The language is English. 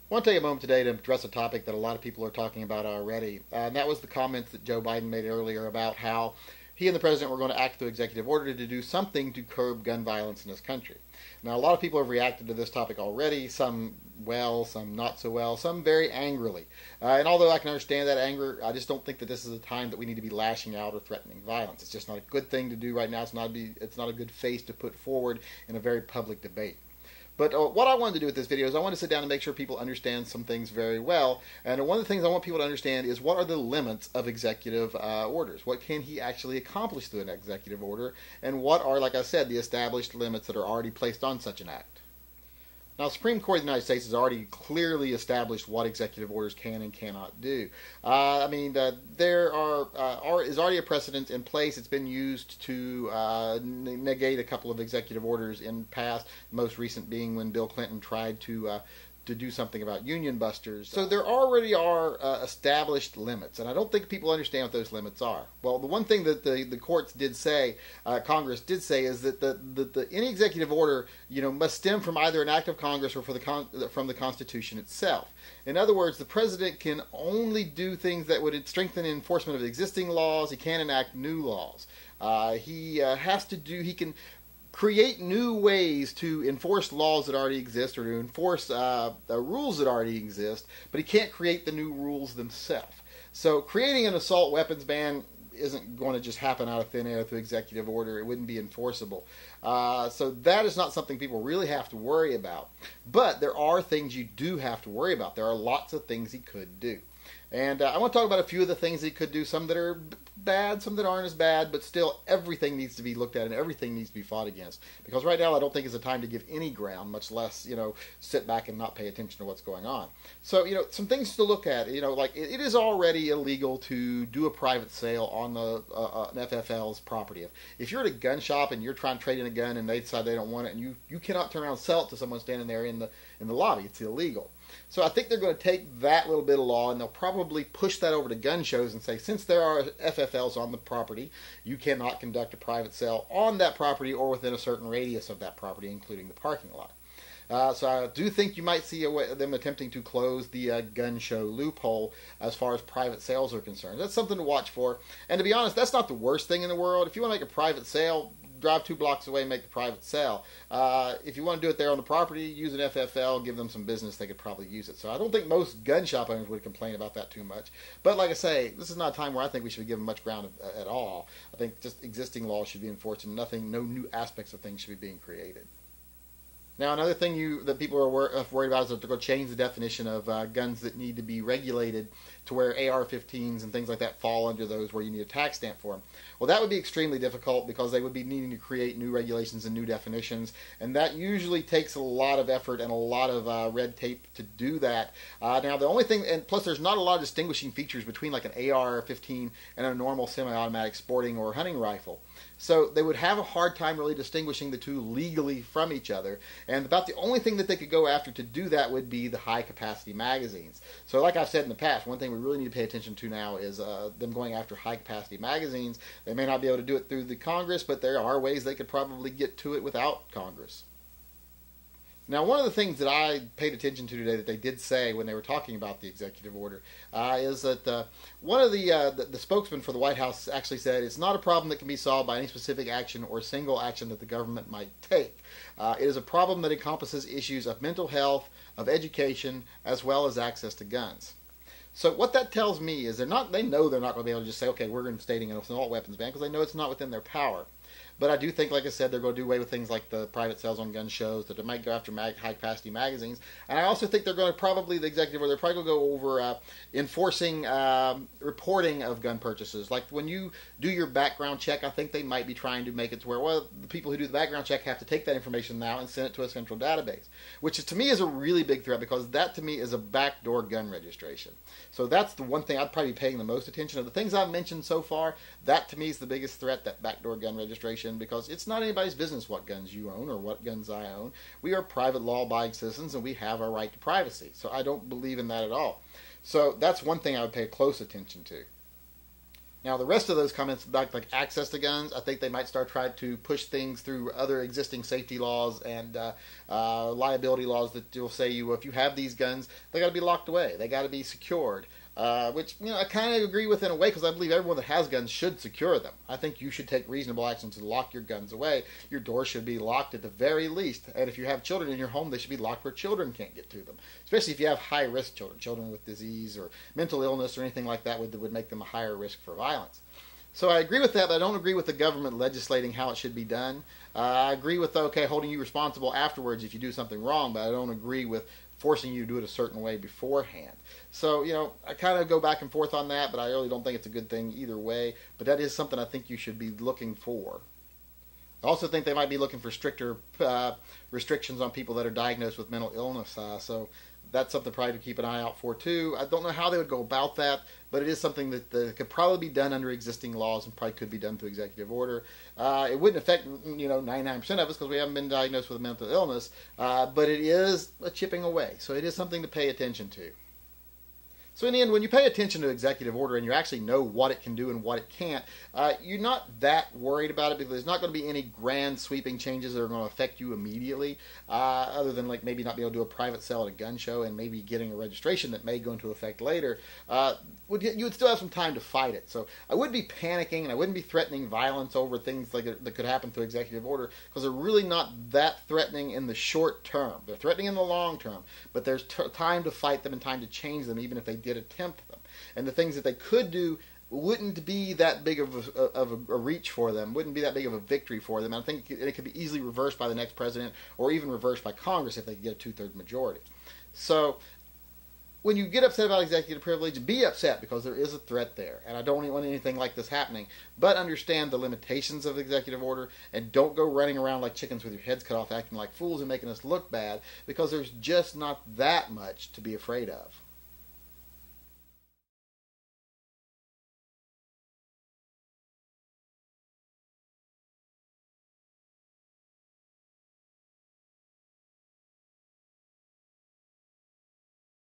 I want to take a moment today to address a topic that a lot of people are talking about already, and that was the comments that Joe Biden made earlier about how he and the president were going to act through executive order to do something to curb gun violence in this country. Now, a lot of people have reacted to this topic already, some well, some not so well, some very angrily. And although I can understand that anger, I just don't think that this is a time that we need to be lashing out or threatening violence. It's just not a good thing to do right now. It's not a good face to put forward in a very public debate. But what I wanted to do with this video is I want to sit down and make sure people understand some things very well. And one of the things I want people to understand is what are the limits of executive orders? What can he actually accomplish through an executive order? And what are, like I said, the established limits that are already placed on such an act? Now, the Supreme Court of the United States has already clearly established what executive orders can and cannot do. There is already a precedent in place. It's been used to negate a couple of executive orders in the past, the most recent being when Bill Clinton tried to do something about union busters. So there already are established limits, and I don't think people understand what those limits are. Well, the one thing that the courts did say, Congress did say, is that any executive order, must stem from either an act of Congress or from the Constitution itself. In other words, the president can only do things that would strengthen enforcement of existing laws. He can't enact new laws. He can create new ways to enforce laws that already exist or to enforce rules that already exist, but he can't create the new rules themselves. So creating an assault weapons ban isn't going to just happen out of thin air through executive order. It wouldn't be enforceable. So that is not something people really have to worry about. But there are things you do have to worry about. There are lots of things he could do. And I want to talk about a few of the things he could do, some that are bad, some that aren't as bad, but still everything needs to be looked at and everything needs to be fought against. Because right now I don't think it's a time to give any ground, much less, sit back and not pay attention to what's going on. So, some things to look at, like it is already illegal to do a private sale on an FFL's property. If you're at a gun shop and you're trying to trade in a gun and they decide they don't want it and you cannot turn around and sell it to someone standing there in the lobby, it's illegal. So I think they're going to take that little bit of law and they'll probably push that over to gun shows and say, since there are FFLs on the property, you cannot conduct a private sale on that property or within a certain radius of that property, including the parking lot. So I do think you might see them attempting to close the gun show loophole as far as private sales are concerned. That's something to watch for. And to be honest, that's not the worst thing in the world. If you want to make a private sale, drive 2 blocks away and make the private sale. If you want to do it there on the property, use an FFL, give them some business, they could probably use it. So I don't think most gun shop owners would complain about that too much. But like I say, this is not a time where I think we should be given much ground at all. I think just existing laws should be enforced and no new aspects of things should be being created. Now, another thing that people are worried about is that they're going to change the definition of guns that need to be regulated to where AR-15s and things like that fall under those where you need a tax stamp for them. Well, that would be extremely difficult because they would be needing to create new regulations and new definitions, and that usually takes a lot of effort and a lot of red tape to do that. Now, the only thing, and plus there's not a lot of distinguishing features between like an AR-15 and a normal semi-automatic sporting or hunting rifle. So they would have a hard time really distinguishing the two legally from each other. And about the only thing that they could go after to do that would be the high-capacity magazines. So like I've said in the past, one thing we really need to pay attention to now is them going after high-capacity magazines. They may not be able to do it through the Congress, but there are ways they could probably get to it without Congress. Now, one of the things that I paid attention to today that they did say when they were talking about the executive order is that one of the spokesman for the White House actually said it's not a problem that can be solved by any specific action or single action that the government might take. It is a problem that encompasses issues of mental health, of education, as well as access to guns. So what that tells me is they know they're not going to be able to just say, okay, we're instating an assault weapons ban because they know it's not within their power. But I do think, like I said, they're going to do away with things like the private sales on gun shows, that they might go after high-capacity magazines. And I also think they're going to probably, the executive order, they're probably going to go over enforcing reporting of gun purchases. Like when you do your background check, I think they might be trying to make it to where, well, the people who do the background check have to take that information now and send it to a central database, which is, to me is a really big threat because that, to me, is a backdoor gun registration. So that's the one thing I'd probably be paying the most attention to. The things I've mentioned so far, that to me is the biggest threat, that backdoor gun registration. Because it's not anybody's business what guns you own or what guns I own. We are private law-abiding citizens and we have our right to privacy. So I don't believe in that at all. So that's one thing I would pay close attention to. Now, the rest of those comments, like access to guns, I think they might start trying to push things through other existing safety laws and liability laws that will say if you have these guns, they got to be locked away, they got to be secured. Which I kind of agree with in a way, because I believe everyone that has guns should secure them. I think you should take reasonable action to lock your guns away. Your doors should be locked at the very least, and if you have children in your home, they should be locked where children can't get to them. Especially if you have high-risk children with disease or mental illness or anything like that would make them a higher risk for violence. So I agree with that, but I don't agree with the government legislating how it should be done. I agree with, holding you responsible afterwards if you do something wrong, but I don't agree with forcing you to do it a certain way beforehand. So, I kind of go back and forth on that, but I really don't think it's a good thing either way. But that is something I think you should be looking for. I also think they might be looking for stricter restrictions on people that are diagnosed with mental illness. So that's something probably to keep an eye out for too. I don't know how they would go about that, but it is something that could probably be done under existing laws and probably could be done through executive order. It wouldn't affect 99% of us because we haven't been diagnosed with a mental illness, but it is a chipping away. So it is something to pay attention to. So in the end, when you pay attention to executive order and you actually know what it can do and what it can't, you're not that worried about it because there's not going to be any grand sweeping changes that are going to affect you immediately, other than like maybe not be able to do a private sale at a gun show and maybe getting a registration that may go into effect later. You would still have some time to fight it. So I wouldn't be panicking and I wouldn't be threatening violence over things that could happen through executive order, because they're really not that threatening in the short term. They're threatening in the long term, but there's time to fight them and time to change them even if they did attempt them. And the things that they could do wouldn't be that big of a reach for them, wouldn't be that big of a victory for them. I think it could be easily reversed by the next president or even reversed by Congress if they get a 2/3 majority. So when you get upset about executive privilege, be upset because there is a threat there. And I don't want anything like this happening. But understand the limitations of executive order and don't go running around like chickens with your heads cut off acting like fools and making us look bad, because there's just not that much to be afraid of.